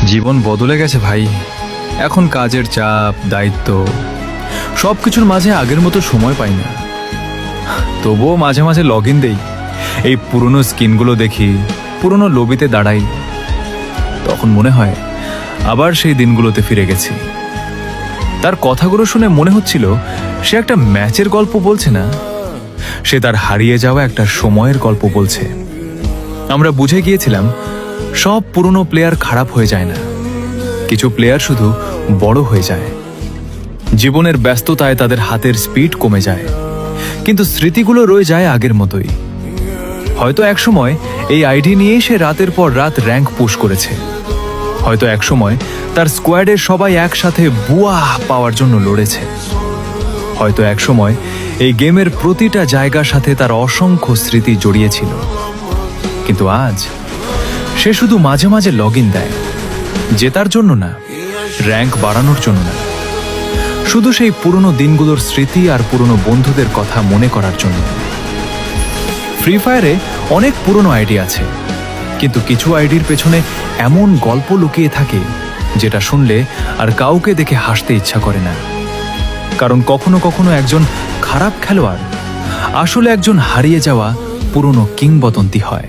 জীবন বদলে গেছে ভাই। এখন কাজের চাপ, দায়িত্ব, সব কিছুর মাঝে আগের মতো সময় পাই না। তবুও মাঝে মাঝে লগ ইন দেই, এই পুরনো স্কিনগুলো দেখি, পুরনো লবিতে দাঁড়াই। তখন মনে হয় আবার সেই দিনগুলোতে ফিরে গেছি। তার কথাগুলো শুনে মনে হচ্ছিল সে একটা ম্যাচের গল্প বলছে না, সে তার হারিয়ে যাওয়া একটা সময়ের গল্প বলছে। আমরা বুঝে গিয়েছিলাম সব পুরনো প্লেয়ার খারাপ হয়ে যায় না, কিছু প্লেয়ার শুধু বড় হয়ে যায়। জীবনের ব্যস্ততায় তাদের হাতের স্পিড কমে যায়, কিন্তু স্মৃতিগুলো রয়ে যায় আগের মতোই। হয়তো একসময় এই আইডি নিয়ে সে রাতের পর রাত র্যাঙ্ক পুশ করেছে, হয়তো একসময় তার স্কোয়াডের সবাই একসাথে বুয়া পাওয়ার জন্য লড়েছে, হয়তো একসময় এই গেমের প্রতিটা জায়গার সাথে তার অসংখ্য স্মৃতি জড়িয়েছিল। কিন্তু আজ সে শুধু মাঝে মাঝে লগ ইন দেয়, জেতার জন্য না, র্যাঙ্ক বাড়ানোর জন্য না, শুধু সেই পুরনো দিনগুলোর স্মৃতি আর পুরনো বন্ধুদের কথা মনে করার জন্য। ফ্রি ফায়ারে অনেক পুরনো আইডি আছে, কিন্তু কিছু আইডির পেছনে এমন গল্প লুকিয়ে থাকে যেটা শুনলে আর কাউকে দেখে হাসতে ইচ্ছা করে না। কারণ কখনো কখনো একজন খারাপ খেলোয়াড় আসলে একজন হারিয়ে যাওয়া পুরনো কিংবদন্তি হয়।